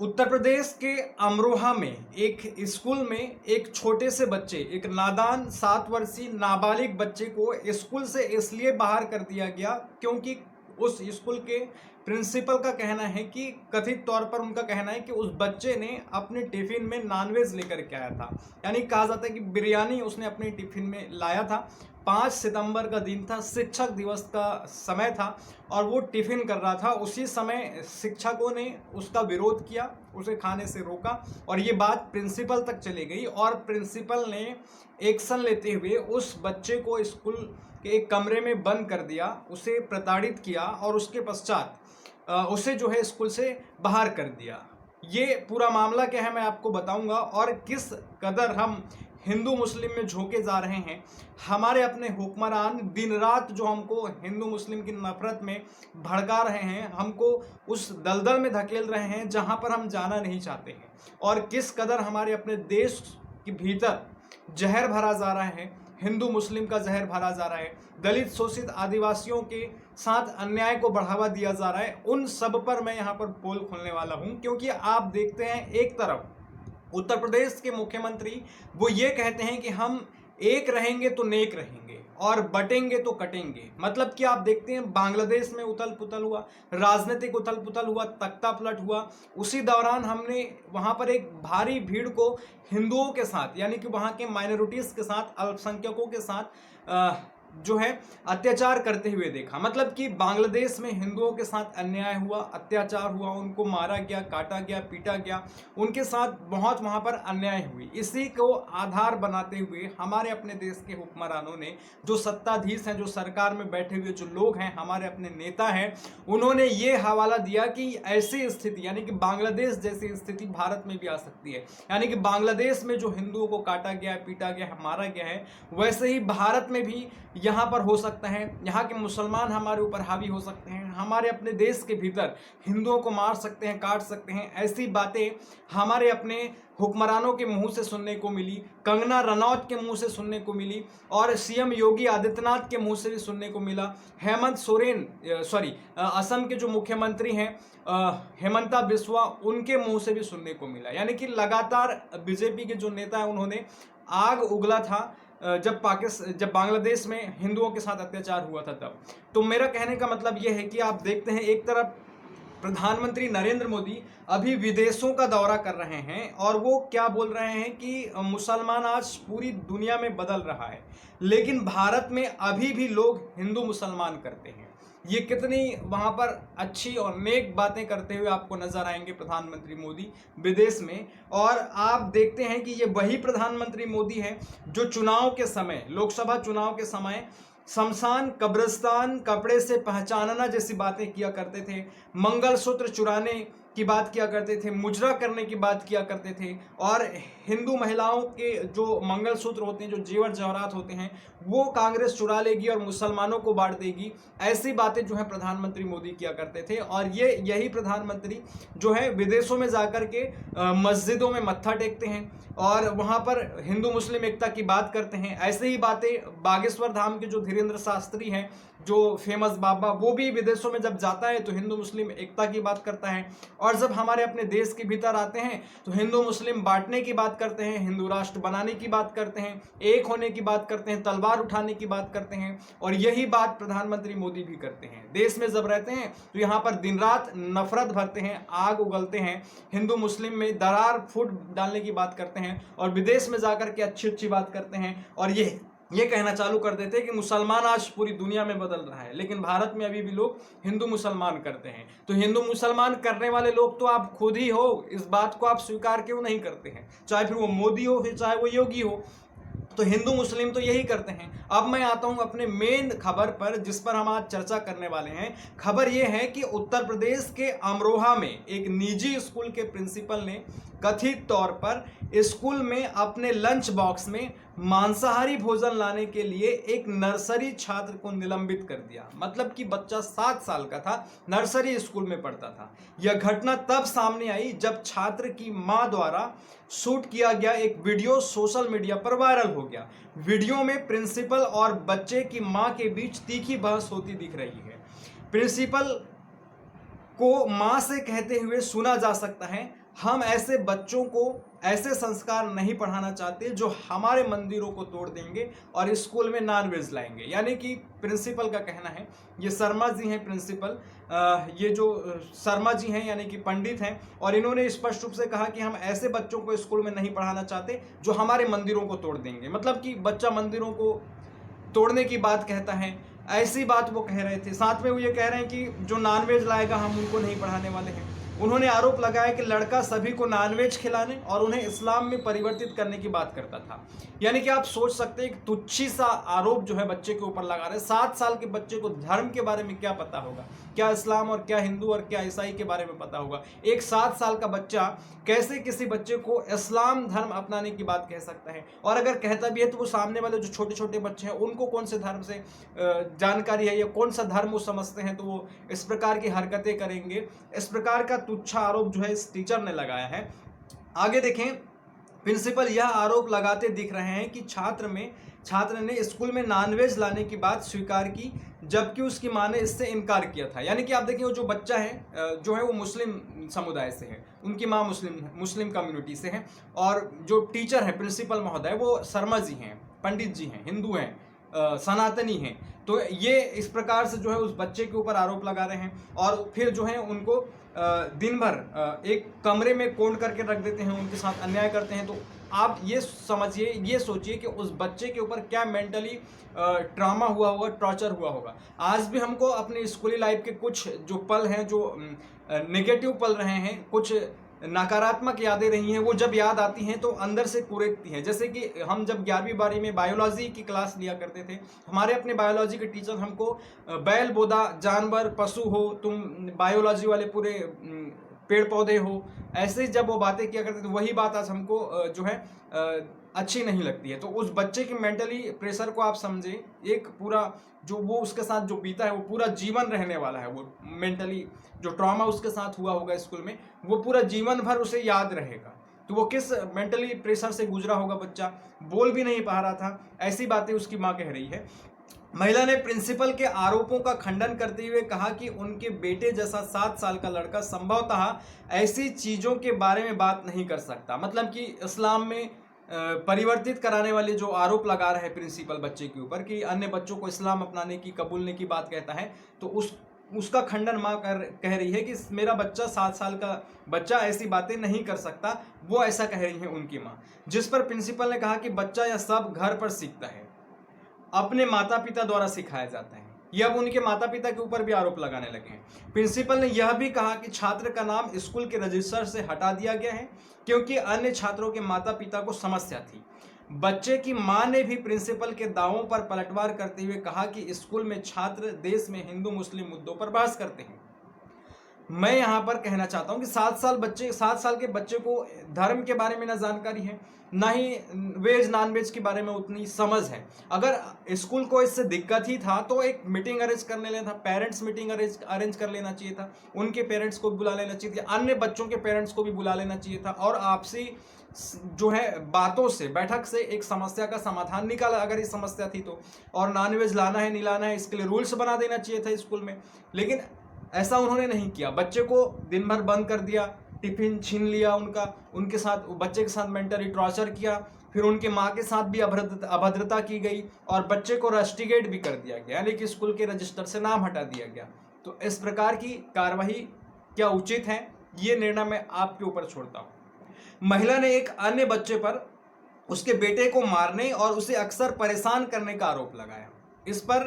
उत्तर प्रदेश के अमरोहा में एक स्कूल में एक छोटे से बच्चे, एक नादान 7 वर्षीय नाबालिग बच्चे को स्कूल से इसलिए बाहर कर दिया गया क्योंकि उस स्कूल के प्रिंसिपल का कहना है कि कथित तौर पर उनका कहना है कि उस बच्चे ने अपने टिफिन में नॉनवेज लेकर के आया था। यानी कहा जाता है कि बिरयानी उसने अपने टिफिन में लाया था। 5 सितंबर का दिन था, शिक्षक दिवस का समय था और वो टिफिन कर रहा था। उसी समय शिक्षकों ने उसका विरोध किया, उसे खाने से रोका और ये बात प्रिंसिपल तक चली गई और प्रिंसिपल ने एक्शन लेते हुए उस बच्चे को स्कूल के एक कमरे में बंद कर दिया, उसे प्रताड़ित किया और उसके पश्चात उसे जो है स्कूल से बाहर कर दिया। ये पूरा मामला क्या है मैं आपको बताऊंगा और किस कदर हम हिंदू मुस्लिम में झोंके जा रहे हैं। हमारे अपने हुक्मरान दिन रात जो हमको हिंदू मुस्लिम की नफरत में भड़का रहे हैं, हमको उस दलदल में धकेल रहे हैं जहां पर हम जाना नहीं चाहते हैं और किस कदर हमारे अपने देश के भीतर जहर भरा जा रहा है, हिंदू मुस्लिम का जहर भरा जा रहा है, दलित शोषित आदिवासियों के साथ अन्याय को बढ़ावा दिया जा रहा है। उन सब पर मैं यहाँ पर पोल खोलने वाला हूँ क्योंकि आप देखते हैं एक तरफ उत्तर प्रदेश के मुख्यमंत्री वो ये कहते हैं कि हम एक रहेंगे तो नेक रहेंगे और बटेंगे तो कटेंगे। मतलब कि आप देखते हैं बांग्लादेश में उथल पुथल हुआ, राजनीतिक उथल पुथल हुआ, तख्ता पलट हुआ, उसी दौरान हमने वहां पर एक भारी भीड़ को हिंदुओं के साथ यानी कि वहां के माइनॉरिटीज के साथ, अल्पसंख्यकों के साथ जो है अत्याचार करते हुए देखा। मतलब कि बांग्लादेश में हिंदुओं के साथ अन्याय हुआ, अत्याचार हुआ, उनको मारा गया, काटा गया, पीटा गया, उनके साथ बहुत वहां पर अन्याय हुई। इसी को आधार बनाते हुए हमारे अपने देश के हुक्मरानों ने, जो सत्ताधीश हैं, जो सरकार में बैठे हुए जो लोग हैं, हमारे अपने नेता हैं, उन्होंने ये हवाला दिया कि ऐसी स्थिति यानी कि बांग्लादेश जैसी स्थिति भारत में भी आ सकती है। यानी कि बांग्लादेश में जो हिंदुओं को काटा गया, पीटा गया, मारा गया है, वैसे ही भारत में भी यहाँ पर हो सकता है। यहाँ के मुसलमान हमारे ऊपर हावी हो सकते हैं, हमारे अपने देश के भीतर हिंदुओं को मार सकते हैं, काट सकते हैं। ऐसी बातें हमारे अपने हुक्मरानों के मुंह से सुनने को मिली, कंगना रनौत के मुंह से सुनने को मिली और सीएम योगी आदित्यनाथ के मुंह से भी सुनने को मिला। हेमंत सोरेन असम के जो मुख्यमंत्री हैं हेमंता बिस्वा, उनके मुंह से भी सुनने को मिला। यानी कि लगातार बीजेपी के जो नेता हैं उन्होंने आग उगला था जब बांग्लादेश में हिंदुओं के साथ अत्याचार हुआ था तब। तो मेरा कहने का मतलब यह है कि आप देखते हैं एक तरफ प्रधानमंत्री नरेंद्र मोदी अभी विदेशों का दौरा कर रहे हैं और वो क्या बोल रहे हैं कि मुसलमान आज पूरी दुनिया में बदल रहा है, लेकिन भारत में अभी भी लोग हिंदू मुसलमान करते हैं। ये कितनी वहां पर अच्छी और नेक बातें करते हुए आपको नजर आएंगे प्रधानमंत्री मोदी विदेश में। और आप देखते हैं कि ये वही प्रधानमंत्री मोदी है जो चुनाव के समय, लोकसभा चुनाव के समय शमशान, कब्रिस्तान, कपड़े से पहचानना जैसी बातें किया करते थे, मंगलसूत्र चुराने की बात किया करते थे, मुजरा करने की बात किया करते थे और हिंदू महिलाओं के जो मंगलसूत्र होते हैं, जो जेवर जवाहरात होते हैं, वो कांग्रेस चुरा लेगी और मुसलमानों को बांट देगी। ऐसी बातें जो है प्रधानमंत्री मोदी किया करते थे और यही प्रधानमंत्री जो है विदेशों में जाकर के मस्जिदों में मत्था टेकते हैं और वहाँ पर हिंदू मुस्लिम एकता की बात करते हैं। ऐसे ही बातें बागेश्वर धाम के जो धीरेन्द्र शास्त्री हैं, जो फेमस बाबा, वो भी विदेशों में जब जाता है तो हिंदू मुस्लिम एकता की बात करता है और जब हमारे अपने देश के भीतर आते हैं तो हिंदू मुस्लिम बांटने की बात करते हैं, हिंदू राष्ट्र बनाने की बात करते हैं, एक होने की बात करते हैं, तलवार उठाने की बात करते हैं और यही बात प्रधानमंत्री मोदी भी करते हैं। देश में जब रहते हैं तो यहाँ पर दिन रात नफरत भरते हैं, आग उगलते हैं, हिंदू मुस्लिम में दरार फूट डालने की बात करते हैं और विदेश में जाकर के अच्छी अच्छी बात करते हैं और ये कहना चालू कर देते हैं कि मुसलमान आज पूरी दुनिया में बदल रहा है, लेकिन भारत में अभी भी लोग हिंदू मुसलमान करते हैं। तो हिंदू मुसलमान करने वाले लोग तो आप खुद ही हो, इस बात को आप स्वीकार क्यों नहीं करते हैं? चाहे फिर वो मोदी हो, फिर चाहे वो योगी हो, तो हिंदू मुस्लिम तो यही करते हैं। अब मैं आता हूं अपने मेन खबर पर जिस पर हम आज चर्चा करने वाले हैं। खबर यह है कि उत्तर प्रदेश के अमरोहा में एक निजी स्कूल के प्रिंसिपल ने कथित तौर पर स्कूल में अपने लंच बॉक्स में मांसाहारी भोजन लाने के लिए एक नर्सरी छात्र को निलंबित कर दिया। मतलब कि बच्चा 7 साल का था, नर्सरी स्कूल में पढ़ता था। यह घटना तब सामने आई जब छात्र की मां द्वारा शूट किया गया एक वीडियो सोशल मीडिया पर वायरल हो गया। वीडियो में प्रिंसिपल और बच्चे की मां के बीच तीखी बहस होती दिख रही है। प्रिंसिपल को मां से कहते हुए सुना जा सकता है, हम ऐसे बच्चों को ऐसे संस्कार नहीं पढ़ाना चाहते जो हमारे मंदिरों को तोड़ देंगे और स्कूल में नॉनवेज लाएंगे। यानी कि प्रिंसिपल का कहना है, ये शर्मा जी हैं प्रिंसिपल, ये जो शर्मा जी हैं यानी कि पंडित हैं, और इन्होंने स्पष्ट रूप से कहा कि हम ऐसे बच्चों को स्कूल में नहीं पढ़ाना चाहते जो हमारे मंदिरों को तोड़ देंगे। मतलब कि बच्चा मंदिरों को तोड़ने की बात कहता है, ऐसी बात वो कह रहे थे। साथ में वो ये कह रहे हैं कि जो नॉनवेज लाएगा हम उनको नहीं पढ़ाने वाले हैं। उन्होंने आरोप लगाया कि लड़का सभी को नॉनवेज खिलाने और उन्हें इस्लाम में परिवर्तित करने की बात करता था। यानी कि आप सोच सकते हैं कि तुच्छी सा आरोप जो है बच्चे के ऊपर लगा रहे हैं। 7 साल के बच्चे को धर्म के बारे में क्या पता होगा, क्या इस्लाम और क्या हिंदू और क्या ईसाई के बारे में पता होगा। एक 7 साल का बच्चा कैसे किसी बच्चे को इस्लाम धर्म अपनाने की बात कह सकता है, और अगर कहता भी है तो वो सामने वाले जो छोटे छोटे बच्चे हैं उनको कौन से धर्म से जानकारी है या कौन सा धर्म वो समझते हैं तो वो इस प्रकार की हरकतें करेंगे। इस प्रकार का तुच्छा आरोप जो है इस टीचर ने लगाया है। आगे देखें, प्रिंसिपल यह आरोप लगाते दिख रहे हैं कि छात्र ने स्कूल में नॉनवेज लाने की बात स्वीकार की जबकि उसकी मां ने इससे इनकार किया था। यानी कि आप देखिए वो जो बच्चा है जो है वो मुस्लिम समुदाय से है, उनकी मां मुस्लिम कम्युनिटी से है, और जो टीचर है प्रिंसिपल महोदय वो शर्मा जी हैं, पंडित जी हैं, हिंदू हैं, सनातनी हैं। तो ये इस प्रकार से जो है उस बच्चे के ऊपर आरोप लगा रहे हैं और फिर जो है उनको दिन भर एक कमरे में कोंड करके रख देते हैं, उनके साथ अन्याय करते हैं। तो आप ये समझिए, ये सोचिए कि उस बच्चे के ऊपर क्या मेंटली ट्रॉमा हुआ होगा, टॉर्चर हुआ होगा। आज भी हमको अपनी स्कूली लाइफ के कुछ जो पल हैं, जो नेगेटिव पल रहे हैं, कुछ नकारात्मक यादें रही हैं, वो जब याद आती हैं तो अंदर से कुरेदती हैं। जैसे कि हम जब 11वीं 12वीं में बायोलॉजी की क्लास लिया करते थे, हमारे अपने बायोलॉजी के टीचर हमको बैल बोदा जानवर पशु हो, तुम बायोलॉजी वाले पूरे पेड़ पौधे हो, ऐसे जब वो बातें किया करते थे, वही बात आज हमको जो है अच्छी नहीं लगती है। तो उस बच्चे के मेंटली प्रेशर को आप समझें, एक पूरा जो वो उसके साथ जो बीता है वो पूरा जीवन रहने वाला है। वो मेंटली जो ट्रॉमा उसके साथ हुआ होगा स्कूल में, वो पूरा जीवन भर उसे याद रहेगा। तो वो किस मेंटली प्रेशर से गुजरा होगा बच्चा, बोल भी नहीं पा रहा था, ऐसी बातें उसकी माँ कह रही है। महिला ने प्रिंसिपल के आरोपों का खंडन करते हुए कहा कि उनके बेटे जैसा 7 साल का लड़का संभवतः ऐसी चीज़ों के बारे में बात नहीं कर सकता। मतलब कि इस्लाम में परिवर्तित कराने वाले जो आरोप लगा रहे हैं प्रिंसिपल बच्चे के ऊपर कि अन्य बच्चों को इस्लाम अपनाने की, कबूलने की बात कहता है, तो उसका खंडन माँ कह रही है कि मेरा बच्चा 7 साल का बच्चा ऐसी बातें नहीं कर सकता, वो ऐसा कह रही है उनकी माँ। जिस पर प्रिंसिपल ने कहा कि बच्चा यह सब घर पर सीखता है, अपने माता पिता द्वारा सिखाया जाता है। यह अब उनके माता पिता के ऊपर भी आरोप लगाने लगे हैं। प्रिंसिपल ने यह भी कहा कि छात्र का नाम स्कूल के रजिस्टर से हटा दिया गया है क्योंकि अन्य छात्रों के माता पिता को समस्या थी। बच्चे की मां ने भी प्रिंसिपल के दावों पर पलटवार करते हुए कहा कि स्कूल में छात्र देश में हिंदू मुस्लिम मुद्दों पर बहस करते हैं। मैं यहाँ पर कहना चाहता हूँ कि 7 साल के बच्चे को धर्म के बारे में ना जानकारी है, ना ही वेज नॉन वेज के बारे में उतनी समझ है। अगर स्कूल को इससे दिक्कत ही था तो एक मीटिंग अरेंज कर लेना था, पेरेंट्स मीटिंग अरेंज कर लेना चाहिए था, उनके पेरेंट्स को भी बुला लेना चाहिए था, अन्य बच्चों के पेरेंट्स को भी बुला लेना चाहिए था, और आपसी जो है बातों से, बैठक से एक समस्या का समाधान निकाला अगर ये समस्या थी तो। और नॉनवेज लाना है नहीं लाना है इसके लिए रूल्स बना देना चाहिए था स्कूल में, लेकिन ऐसा उन्होंने नहीं किया। बच्चे को दिन भर बंद कर दिया, टिफिन छीन लिया उनके साथ बच्चे के साथ मेंटली टॉर्चर किया, फिर उनके माँ के साथ भी अभद्रता की गई और बच्चे को रस्टिकेट भी कर दिया गया, यानी कि स्कूल के रजिस्टर से नाम हटा दिया गया। तो इस प्रकार की कार्रवाई क्या उचित है, ये निर्णय मैं आपके ऊपर छोड़ता हूँ। महिला ने एक अन्य बच्चे पर उसके बेटे को मारने और उसे अक्सर परेशान करने का आरोप लगाया। इस पर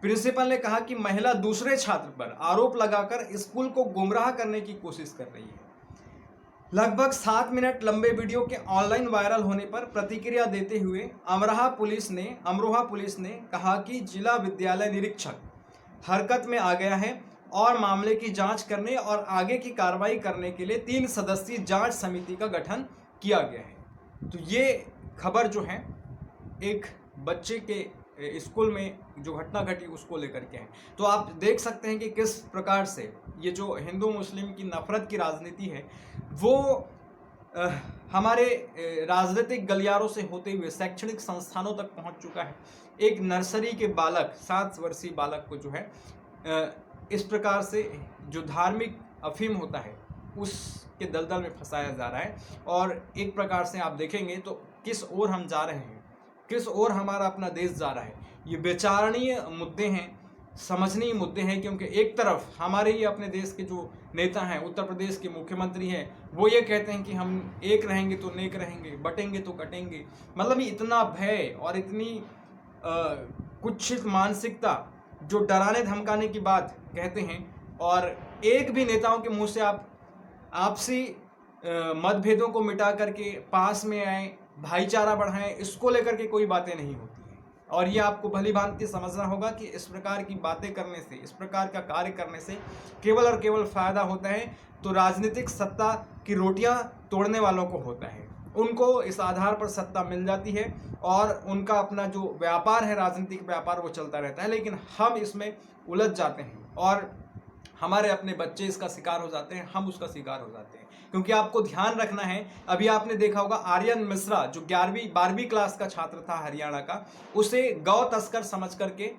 प्रिंसिपल ने कहा कि महिला दूसरे छात्र पर आरोप लगाकर स्कूल को गुमराह करने की कोशिश कर रही है। लगभग 7 मिनट लंबे वीडियो के ऑनलाइन वायरल होने पर प्रतिक्रिया देते हुए अमरोहा पुलिस ने कहा कि जिला विद्यालय निरीक्षक हरकत में आ गया है और मामले की जांच करने और आगे की कार्रवाई करने के लिए 3 सदस्यीय जांच समिति का गठन किया गया है। तो ये खबर जो है एक बच्चे के स्कूल में जो घटना घटी उसको लेकर के है। तो आप देख सकते हैं कि किस प्रकार से ये जो हिंदू मुस्लिम की नफरत की राजनीति है वो हमारे राजनीतिक गलियारों से होते हुए शैक्षणिक संस्थानों तक पहुंच चुका है। एक नर्सरी के बालक, 7 वर्षीय बालक को जो है इस प्रकार से जो धार्मिक अफीम होता है उसके दलदल में फंसाया जा रहा है। और एक प्रकार से आप देखेंगे तो किस ओर हम जा रहे हैं, किस ओर हमारा अपना देश जा रहा है, ये विचारणीय मुद्दे हैं, समझनीय मुद्दे हैं। क्योंकि एक तरफ हमारे ही अपने देश के जो नेता हैं, उत्तर प्रदेश के मुख्यमंत्री हैं, वो ये कहते हैं कि हम एक रहेंगे तो नेक रहेंगे, बटेंगे तो कटेंगे। मतलब ये इतना भय और इतनी कुत्सित मानसिकता, जो डराने धमकाने की बात कहते हैं, और एक भी नेताओं के मुंह से आप आपसी मतभेदों को मिटा करके पास में आए, भाईचारा बढ़ाएं, इसको लेकर के कोई बातें नहीं होती हैं। और ये आपको भली भांति समझना होगा कि इस प्रकार की बातें करने से, इस प्रकार का कार्य करने से केवल और केवल फायदा होता है तो राजनीतिक सत्ता की रोटियां तोड़ने वालों को होता है। उनको इस आधार पर सत्ता मिल जाती है और उनका अपना जो व्यापार है, राजनीतिक व्यापार, वो चलता रहता है। लेकिन हम इसमें उलझ जाते हैं और हमारे अपने बच्चे इसका शिकार हो जाते हैं, हम उसका शिकार हो जाते हैं। क्योंकि आपको ध्यान रखना है, अभी आपने देखा होगा आर्यन मिश्रा जो 12वीं क्लास का छात्र था हरियाणा का, उसे गौ तस्कर समझ करके,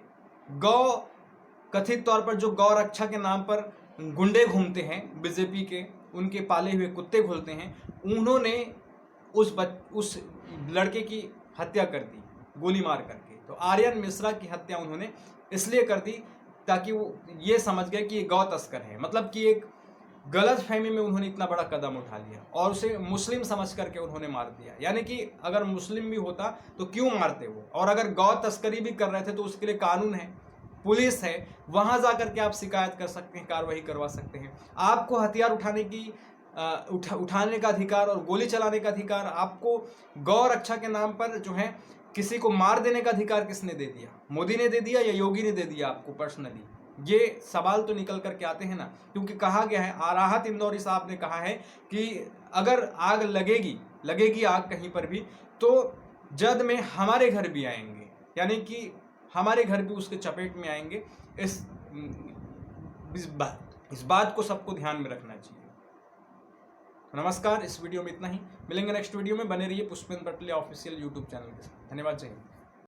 गौ कथित तौर पर जो गौ रक्षा के नाम पर गुंडे घूमते हैं बीजेपी के, उनके पाले हुए कुत्ते घूमते हैं, उन्होंने उस लड़के की हत्या कर दी गोली मार करके। तो आर्यन मिश्रा की हत्या उन्होंने इसलिए कर दी ताकि वो ये समझ गए कि ये गौ तस्कर है। मतलब कि एक गलत फहमी में उन्होंने इतना बड़ा कदम उठा लिया और उसे मुस्लिम समझ करके उन्होंने मार दिया। यानी कि अगर मुस्लिम भी होता तो क्यों मारते वो, और अगर गौ तस्करी भी कर रहे थे तो उसके लिए कानून है, पुलिस है, वहां जाकर के आप शिकायत कर सकते हैं, कार्रवाई करवा सकते हैं। आपको हथियार उठाने का अधिकार और गोली चलाने का अधिकार, आपको गौ रक्षा के नाम पर जो है किसी को मार देने का अधिकार किसने दे दिया? मोदी ने दे दिया या योगी ने दे दिया आपको पर्सनली? ये सवाल तो निकल करके आते हैं ना। क्योंकि कहा गया है, राहत इंदौरी साहब ने कहा है कि अगर आग लगेगी आग कहीं पर भी, तो जद में हमारे घर भी आएंगे, यानी कि हमारे घर भी उसके चपेट में आएंगे। इस बात को सबको ध्यान में रखना चाहिए। नमस्कार, इस वीडियो में इतना ही। मिलेंगे नेक्स्ट वीडियो में। बने रहिए पुष्पेंद्र पटले ऑफिशियल यूट्यूब चैनल के साथ। धन्यवाद। जय हिंद।